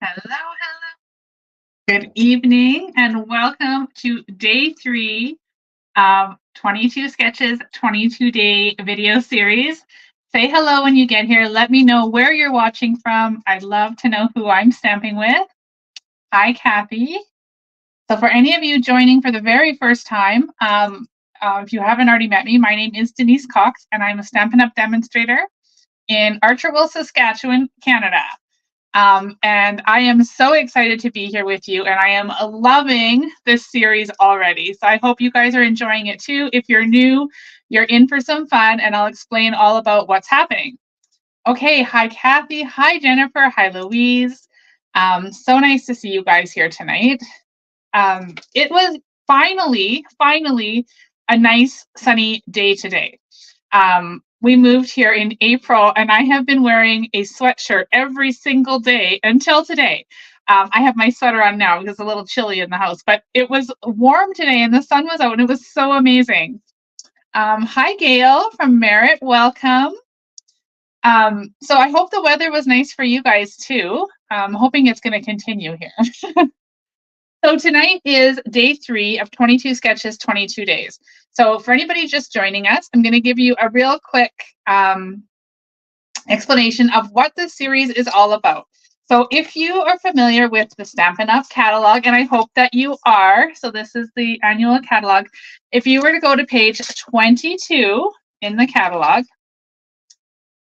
Hello, hello. Good evening, and welcome to day 3 of 22 Sketches, 22-day video series. Say hello when you get here. Let me know where you're watching from. I'd love to know who I'm stamping with. Hi, Kathy. So for any of you joining for the very first time, if you haven't already met me, my name is Denise Cox, and I'm a Stampin' Up! Demonstrator in Archerville, Saskatchewan, Canada. And I am so excited to be here with you, and I am loving this series already. So I hope you guys are enjoying it too. If you're new, you're in for some fun, and I'll explain all about what's happening. Okay, hi Kathy, hi Jennifer, hi Louise. So nice to see you guys here tonight. It was finally a nice sunny day today. We moved here in April, and I have been wearing a sweatshirt every single day until today. I have my sweater on now because it's a little chilly in the house, but it was warm today and the sun was out and it was so amazing. Hi, Gail from Merritt. Welcome. So I hope the weather was nice for you guys too. I'm hoping it's going to continue here. So tonight is day 3 of 22 sketches, 22 days. So for anybody just joining us, I'm going to give you a real quick explanation of what this series is all about. So if you are familiar with the Stampin' Up! Catalog, and I hope that you are, so this is the annual catalog. If you were to go to page 22 in the catalog,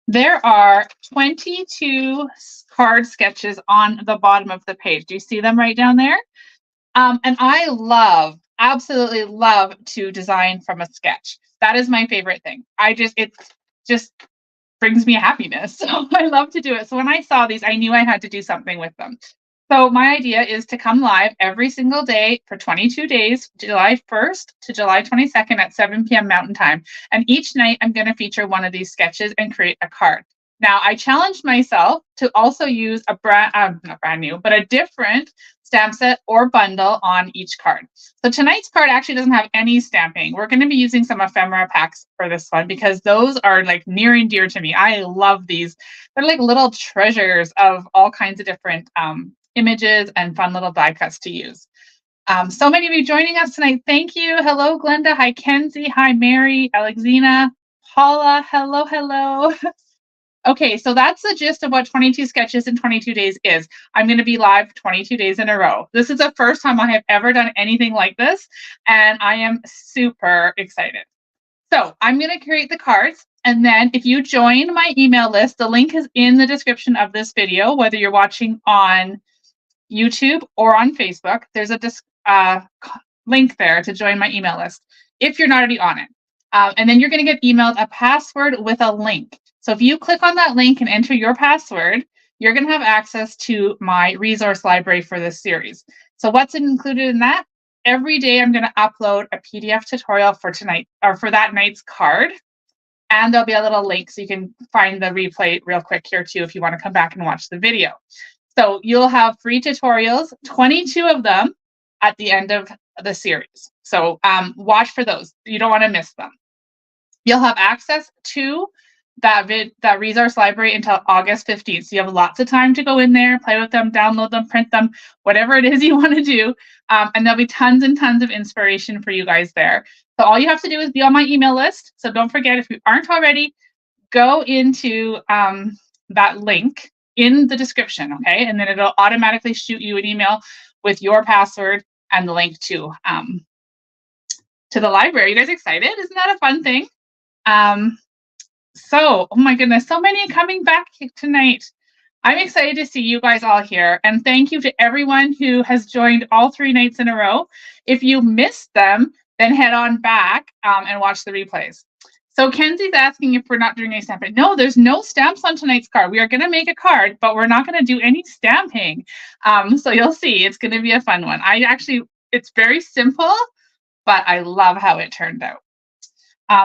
there are 22 card sketches on the bottom of the page. Do you see them right down there? And I absolutely love to design from a sketch. That is my favorite thing. It just brings me happiness. So I love to do it. So when I saw these, I knew I had to do something with them. So my idea is to come live every single day for 22 days, July 1st to July 22nd at 7 p.m. Mountain Time. And each night I'm going to feature one of these sketches and create a card. Now, I challenged myself to also use a not brand new, but a different stamp set or bundle on each card. So tonight's card actually doesn't have any stamping. We're going to be using some ephemera packs for this one because those are like near and dear to me. I love these. They're like little treasures of all kinds of different images and fun little die cuts to use. So many of you joining us tonight. Thank you. Hello, Glenda. Hi, Kenzie. Hi, Mary, Alexina, Paula. Hello, hello. Okay, so that's the gist of what 22 sketches in 22 days is. I'm going to be live 22 days in a row. This is the first time I have ever done anything like this, and I am super excited. So I'm going to create the cards, and then if you join my email list, the link is in the description of this video, whether you're watching on YouTube or on Facebook. There's a link there to join my email list if you're not already on it. And then you're going to get emailed a password with a link. So if you click on that link and enter your password, you're going to have access to my resource library for this series. So what's included in that? Every day I'm going to upload a PDF tutorial for tonight or for that night's card. And there'll be a little link so you can find the replay real quick here too if you want to come back and watch the video. So you'll have free tutorials, 22 of them at the end of the series. So watch for those. You don't want to miss them. You'll have access to that resource library until August 15th. So you have lots of time to go in there, play with them, download them, print them, whatever it is you want to do. And there'll be tons and tons of inspiration for you guys there. So all you have to do is be on my email list. So don't forget, if you aren't already, go into that link in the description, okay? And then it'll automatically shoot you an email with your password and the link to the library. You guys excited? Isn't that a fun thing? So, oh my goodness, so many coming back tonight. I'm excited to see you guys all here. And thank you to everyone who has joined all 3 nights in a row. If you missed them, then head on back and watch the replays. So Kenzie's asking if we're not doing any stamping. No, there's no stamps on tonight's card. We are going to make a card, but we're not going to do any stamping. So you'll see, it's going to be a fun one. It's very simple, but I love how it turned out.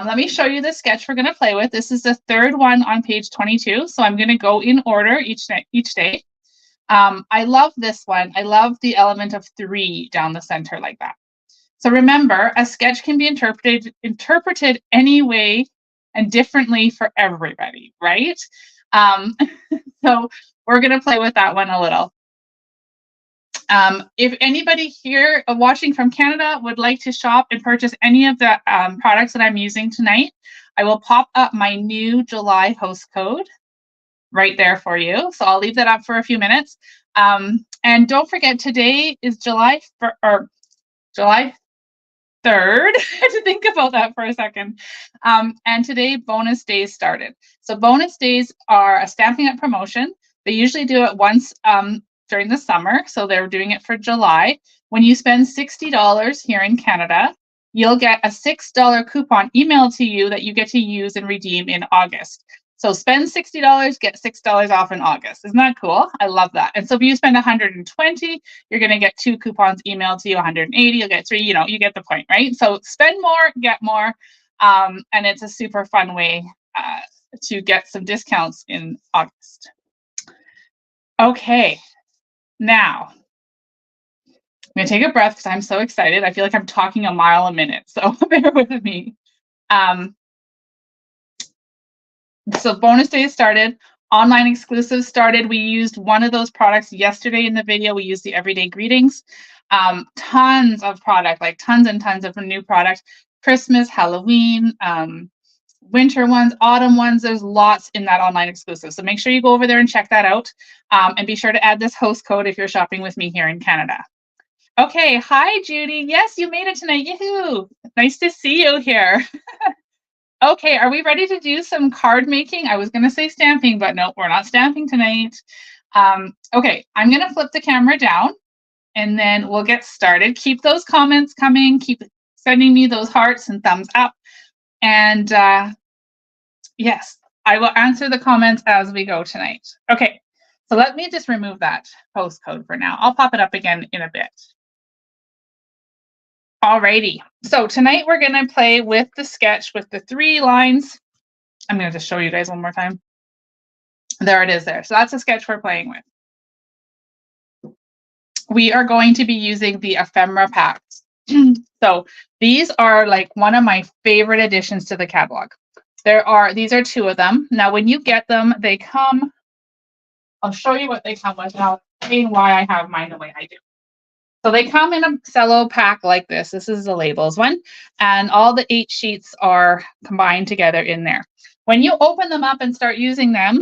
Let me show you the sketch we're going to play with. This is the 3rd one on page 22. So I'm going to go in order each day. I love this one. I love the element of 3 down the center like that. So remember, a sketch can be interpreted any way and differently for everybody, right? So we're going to play with that one a little. If anybody here watching from Canada would like to shop and purchase any of the products that I'm using tonight, I will pop up my new July host code right there for you. So I'll leave that up for a few minutes. And don't forget, today is July 3rd. I had to think about that for a second. And today bonus days started. So bonus days are a Stampin' Up promotion. They usually do it once during the summer. So they're doing it for July. When you spend $60 here in Canada, you'll get a $6 coupon emailed to you that you get to use and redeem in August. So spend $60, get $6 off in August. Isn't that cool? I love that. And so if you spend $120, you're going to get 2 coupons emailed to you. $180, you'll get 3. You know, you get the point, right? So spend more, get more. And it's a super fun way to get some discounts in August. Okay, now I'm going to take a breath because I'm so excited. I feel like I'm talking a mile a minute, so bear with me. So bonus days started, online exclusives started. We used one of those products yesterday in the video. We used the Everyday Greetings. Tons of product, like tons and tons of new product. Christmas, Halloween, winter ones, autumn ones. There's lots in that online exclusive. So make sure you go over there and check that out. And be sure to add this host code if you're shopping with me here in Canada. Okay, hi Judy. Yes, you made it tonight. Yahoo! Nice to see you here. Okay, are we ready to do some card making? I was going to say stamping, but no, we're not stamping tonight. Okay, I'm going to flip the camera down and then we'll get started. Keep those comments coming. Keep sending me those hearts and thumbs up. And yes, I will answer the comments as we go tonight. Okay, so let me just remove that post code for now. I'll pop it up again in a bit. Alrighty, so tonight we're going to play with the sketch with the 3 lines. I'm going to just show you guys one more time. There it is there. So that's the sketch we're playing with. We are going to be using the Ephemera packs. So these are like one of my favorite additions to the catalog. These are 2 of them. Now when you get them, they come, I'll show you what they come with and I'll explain why I have mine the way I do. So they come in a cello pack like this. This is the labels one. And all the 8 sheets are combined together in there. When you open them up and start using them,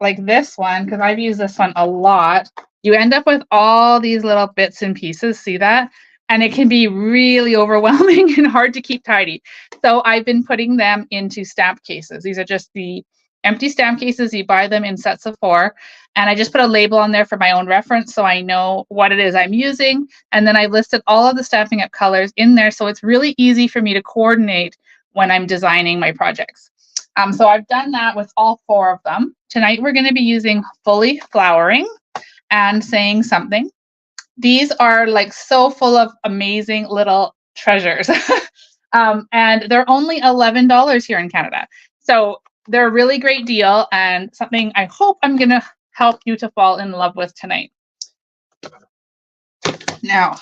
like this one, because I've used this one a lot, you end up with all these little bits and pieces. See that? And it can be really overwhelming and hard to keep tidy. So I've been putting them into stamp cases. These are just the empty stamp cases. You buy them in sets of 4. And I just put a label on there for my own reference so I know what it is I'm using. And then I listed all of the Stampin' Up colors in there. So it's really easy for me to coordinate when I'm designing my projects. So I've done that with all 4 of them. Tonight we're going to be using Fully Flowering and Saying Something. These are like so full of amazing little treasures. And they're only $11 here in Canada. So they're a really great deal and something I hope I'm going to help you to fall in love with tonight. Now,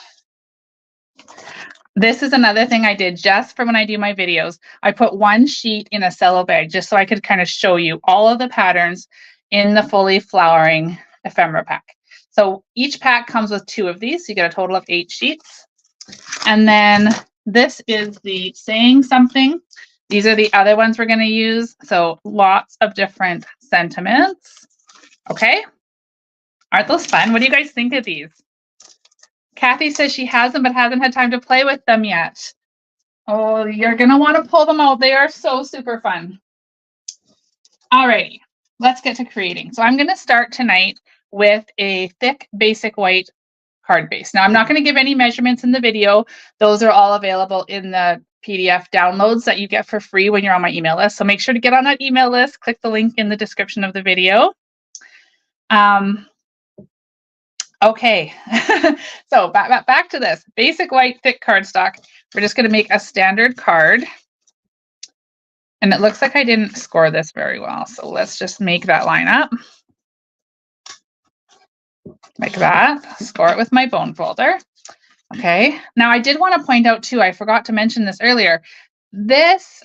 this is another thing I did just for when I do my videos. I put 1 sheet in a cello bag just so I could kind of show you all of the patterns in the Fully Flowering Ephemera pack. So each pack comes with 2 of these. So you get a total of 8 sheets. And then this is the Saying Something. These are the other ones we're going to use. So lots of different sentiments. Okay. Aren't those fun? What do you guys think of these? Kathy says she has them, but hasn't had time to play with them yet. Oh, you're going to want to pull them out. They are so super fun. All righty. Let's get to creating. So I'm going to start tonight with a thick basic white card base. Now I'm not going to give any measurements in the video. Those are all available in the PDF downloads that you get for free when you're on my email list. So make sure to get on that email list. Click the link in the description of the video. Okay, so back to this. Basic white thick cardstock. We're just going to make a standard card. And it looks like I didn't score this very well. So let's just make that line up. Like that. Score it with my bone folder. Okay, now I did want to point out too, I forgot to mention this earlier. This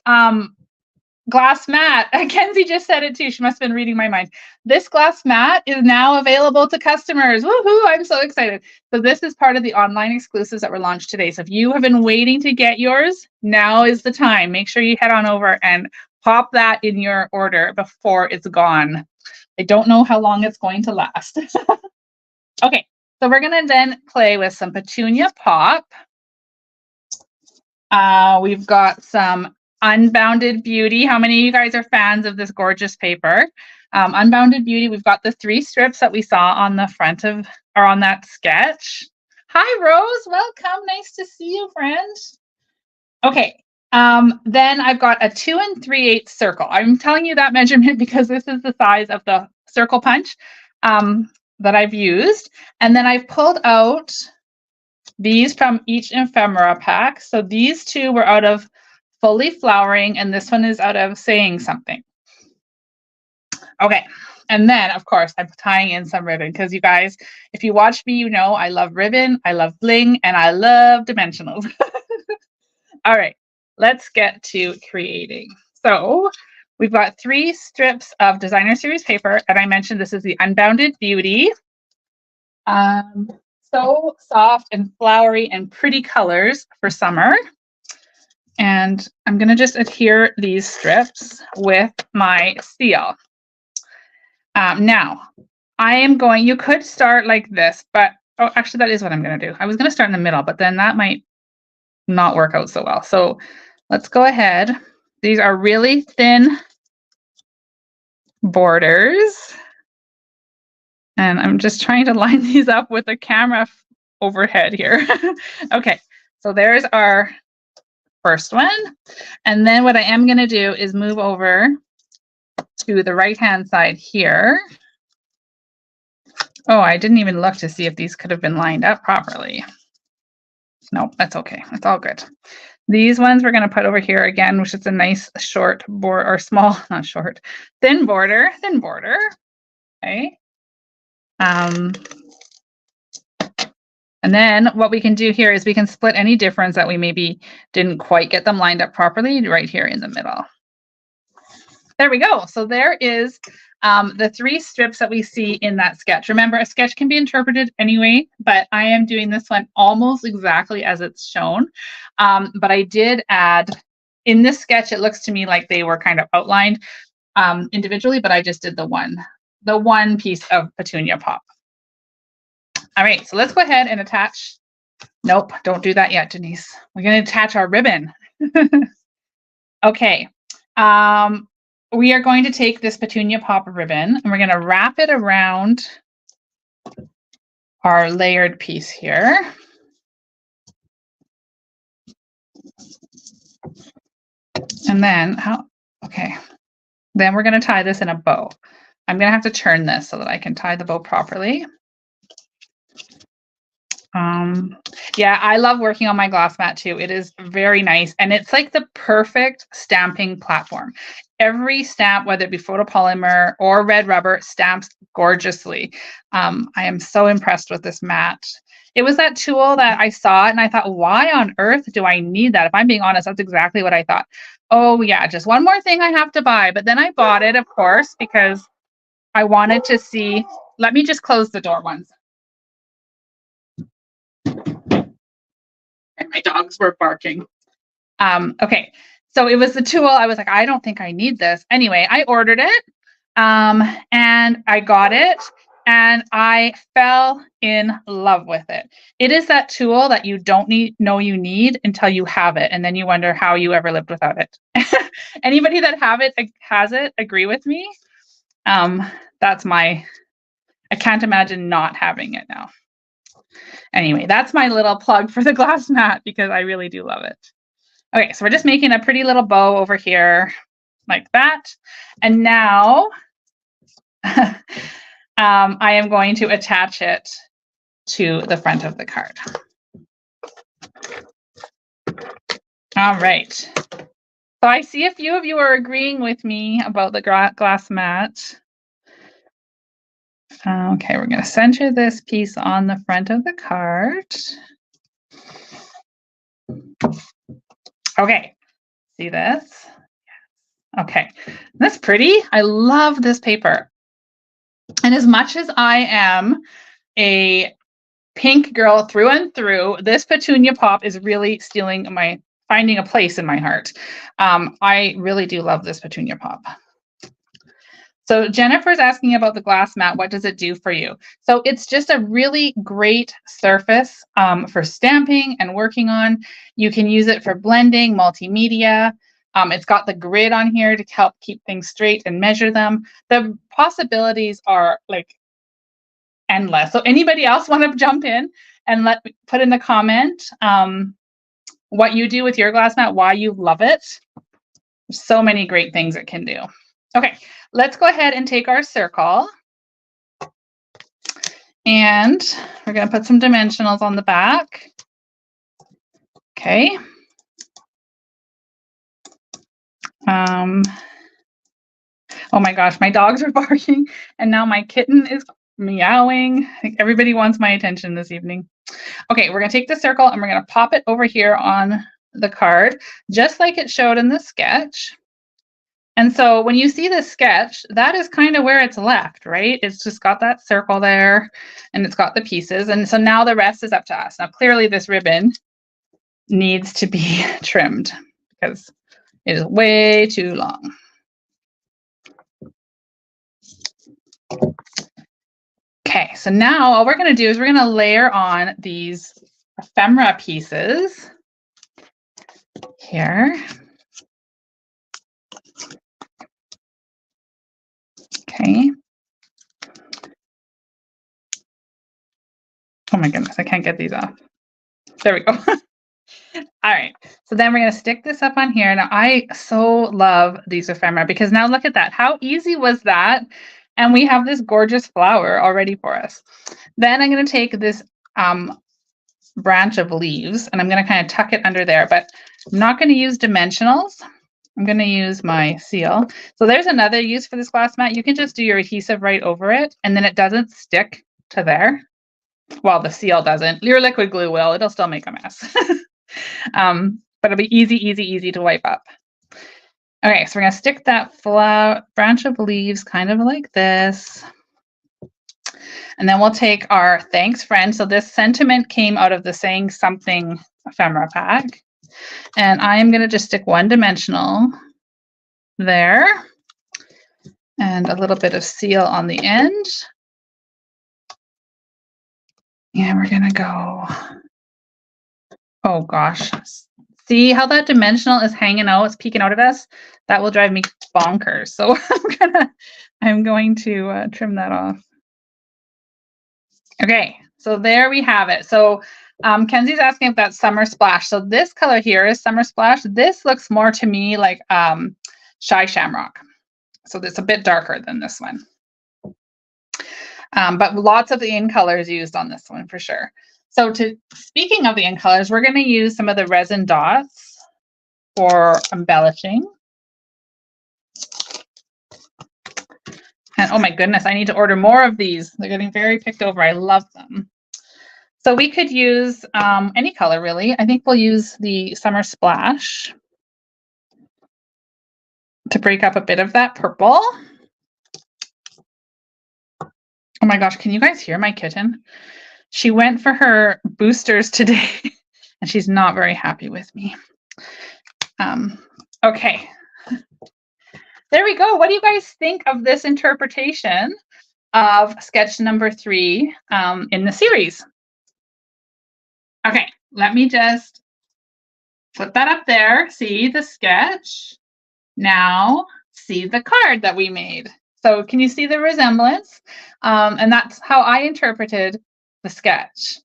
glass mat. Kenzie just said it too. She must have been reading my mind. This glass mat is now available to customers. Woohoo! I'm so excited. So this is part of the online exclusives that were launched today. So if you have been waiting to get yours, now is the time. Make sure you head on over and pop that in your order before it's gone. I don't know how long it's going to last. Okay, so we're going to then play with some Petunia Pop. We've got some Unbounded Beauty. How many of you guys are fans of this gorgeous paper? Unbounded Beauty, we've got the 3 strips that we saw on the front of, or on that sketch. Hi, Rose. Welcome. Nice to see you, friend. Okay. Then I've got a 2 3/8 circle. I'm telling you that measurement because this is the size of the circle punch that I've used. And then I've pulled out these from each ephemera pack. So these 2 were out of Fully Flowering, and this one is out of Saying Something. Okay, and then of course I'm tying in some ribbon because you guys, if you watch me, you know I love ribbon, I love bling, and I love dimensionals. All right, let's get to creating. So we've got 3 strips of designer series paper, and I mentioned this is the Unbounded Beauty. So soft and flowery and pretty colors for summer. And I'm going to just adhere these strips with my seal. Now, I am going, you could start like this, but, oh, actually that is what I'm going to do. I was going to start in the middle, but then that might not work out so well. So let's go ahead. These are really thin borders. And I'm just trying to line these up with the camera overhead here. Okay, so there's our first one. And then what I am going to do is move over to the right-hand side here. Oh, I didn't even look to see if these could have been lined up properly. No, that's okay. It's all good. These ones we're going to put over here again, which is a nice short border, or small, not short, thin border, Okay. And then what we can do here is we can split any difference that we maybe didn't quite get them lined up properly right here in the middle. There we go. So there is the 3 strips that we see in that sketch. Remember, a sketch can be interpreted anyway, but I am doing this one almost exactly as it's shown. But I did add, in this sketch, it looks to me like they were kind of outlined individually, but I just did the one piece of Petunia Pop. All right, so let's go ahead and attach. Nope, don't do that yet, Denise. We're going to attach our ribbon. Okay. We are going to take this Petunia Pop ribbon and we're going to wrap it around our layered piece here. And then, then we're going to tie this in a bow. I'm going to have to turn this so that I can tie the bow properly. Yeah, I love working on my glass mat too. It is very nice. And it's like the perfect stamping platform. Every stamp, whether it be photopolymer or red rubber, stamps gorgeously. I am so impressed with this mat. It was that tool that I saw and I thought, why on earth do I need that? If I'm being honest, that's exactly what I thought. Oh yeah, just one more thing I have to buy. But then I bought it, of course, because I wanted to see. Let me just close the door once. And my dogs were barking. Okay, so it was the tool. I was like, I don't think I need this. Anyway, I ordered it and I got it and I fell in love with it. It is that tool that you don't know you need until you have it. And then you wonder how you ever lived without it. Anybody that has it, agree with me? That's I can't imagine not having it now. Anyway, that's my little plug for the glass mat because I really do love it. Okay, so we're just making a pretty little bow over here like that. And now I am going to attach it to the front of the card. All right. So I see a few of you are agreeing with me about the glass mat. Okay, we're going to center this piece on the front of the card. Okay, see this? Okay, that's pretty. I love this paper. And as much as I am a pink girl through and through, this petunia pop is really finding a place in my heart. I really do love this petunia pop. So Jennifer's asking about the glass mat. What does it do for you? So it's just a really great surface for stamping and working on. You can use it for blending, multimedia. It's got the grid on here to help keep things straight and measure them. The possibilities are like endless. So anybody else want to jump in and put in the comment what you do with your glass mat, why you love it. There's so many great things it can do. Okay, let's go ahead and take our circle. And we're going to put some dimensionals on the back. Okay. Oh my gosh, my dogs are barking and now my kitten is meowing. I think everybody wants my attention this evening. Okay, we're going to take the circle and we're going to pop it over here on the card, just like it showed in the sketch. And so when you see the sketch, that is kind of where it's left, right? It's just got that circle there and it's got the pieces. And so now the rest is up to us. Now, clearly this ribbon needs to be trimmed because it is way too long. Okay, so now all we're going to do is we're going to layer on these ephemera pieces here. Okay. Oh my goodness, I can't get these off. There we go. All right, so then we're going to stick this up on here. Now, I so love these ephemera because now look at that. How easy was that? And we have this gorgeous flower already for us. Then I'm going to take this branch of leaves and I'm going to kind of tuck it under there, but I'm not going to use dimensionals. I'm going to use my seal. So there's another use for this glass mat. You can just do your adhesive right over it and then it doesn't stick to there. Well, the seal doesn't. Your liquid glue will. It'll still make a mess. But it'll be easy to wipe up. Okay, so we're going to stick that branch of leaves kind of like this. And then we'll take our thanks friend. So this sentiment came out of the Saying Something ephemera pack. And I am going to just stick one dimensional there and a little bit of seal on the end. And we're going to go, oh gosh, see how that dimensional is hanging out, it's peeking out at us? That will drive me bonkers. So I'm going to trim that off. Okay, so there we have it. So Kenzie's asking if that's Summer Splash. So this color here is Summer Splash. This looks more to me like Shy Shamrock. So it's a bit darker than this one. But lots of the in colors used on this one for sure. So speaking of the in colors, we're going to use some of the resin dots for embellishing. And oh my goodness, I need to order more of these. They're getting very picked over. I love them. So we could use any color really. I think we'll use the Summer Splash to break up a bit of that purple. Oh my gosh, can you guys hear my kitten? She went for her boosters today and she's not very happy with me. Okay, there we go. What do you guys think of this interpretation of sketch number 3 in the series? Okay, let me just put that up there. See the sketch. Now see the card that we made. So can you see the resemblance? And that's how I interpreted the sketch.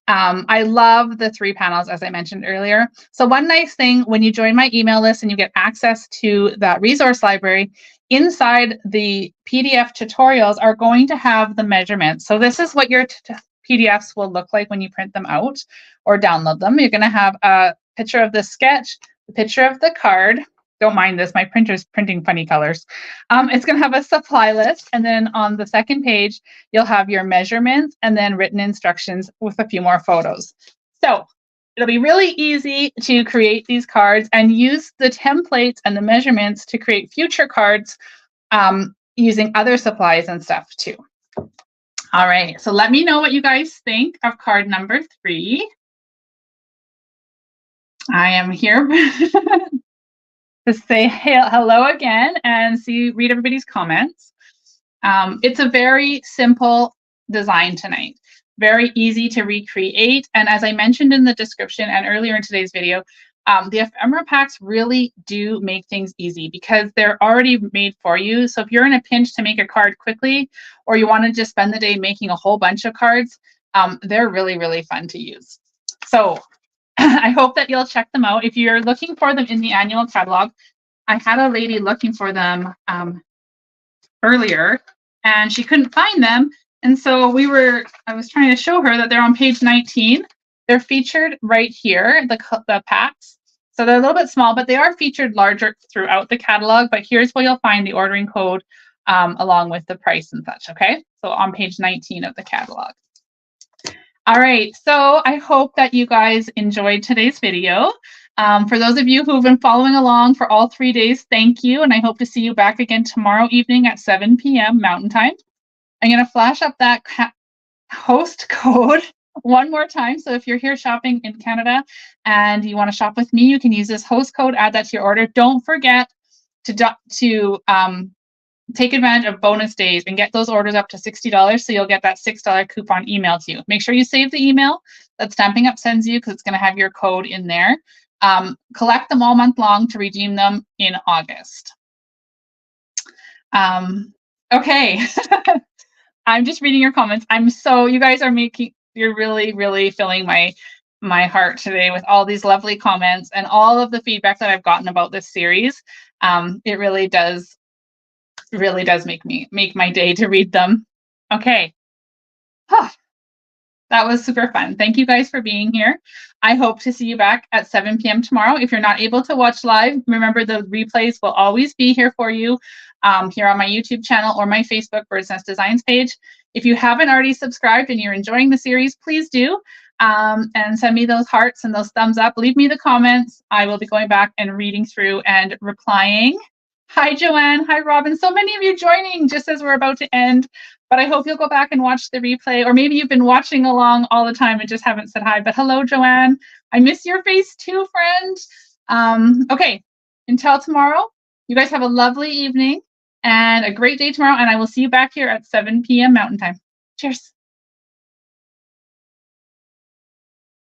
I love the 3 panels, as I mentioned earlier. So one nice thing when you join my email list and you get access to that resource library, inside the PDF tutorials are going to have the measurements. So this is what your PDFs will look like when you print them out or download them. You're going to have a picture of the sketch, a picture of the card. Don't mind this, my printer's printing funny colors. It's going to have a supply list, and then on the second page, you'll have your measurements and then written instructions with a few more photos. So It'll be really easy to create these cards and use the templates and the measurements to create future cards using other supplies and stuff too. All right, so let me know what you guys think of card number 3. I am here to say hello again and read everybody's comments. It's a very simple design tonight, very easy to recreate. And as I mentioned in the description and earlier in today's video, the ephemera packs really do make things easy because they're already made for you. So if you're in a pinch to make a card quickly, or you want to just spend the day making a whole bunch of cards, they're really, really fun to use. So I hope that you'll check them out. If you're looking for them in the annual catalog, I had a lady looking for them earlier and she couldn't find them. And so I was trying to show her that they're on page 19. They're featured right here, the packs. So they're a little bit small, but they are featured larger throughout the catalog. But here's where you'll find the ordering code along with the price and such, okay? So on page 19 of the catalog. All right, so I hope that you guys enjoyed today's video. For those of you who've been following along for all 3 days, thank you. And I hope to see you back again tomorrow evening at 7 p.m. Mountain Time. I'm going to flash up that host code one more time. So if you're here shopping in Canada and you want to shop with me, you can use this host code, add that to your order. Don't forget to take advantage of bonus days and get those orders up to $60. So you'll get that $6 coupon emailed to you. Make sure you save the email that Stampin' Up sends you because it's going to have your code in there. Collect them all month long to redeem them in August. Okay. I'm just reading your comments. You guys are you're really, really filling my heart today with all these lovely comments and all of the feedback that I've gotten about this series. It really does make my day to read them. Okay. That was super fun. Thank you guys for being here. I hope to see you back at 7 p.m. tomorrow. If you're not able to watch live, remember the replays will always be here for you here on my YouTube channel or my Facebook Bird's Nest Designs page. If you haven't already subscribed and you're enjoying the series, please do. And send me those hearts and those thumbs up. Leave me the comments. I will be going back and reading through and replying. Hi, Joanne. Hi, Robin. So many of you joining just as we're about to end. But I hope you'll go back and watch the replay. Or maybe you've been watching along all the time and just haven't said hi. But hello, Joanne. I miss your face too, friend. Okay. Until tomorrow, you guys have a lovely evening and a great day tomorrow. And I will see you back here at 7 p.m. Mountain Time. Cheers.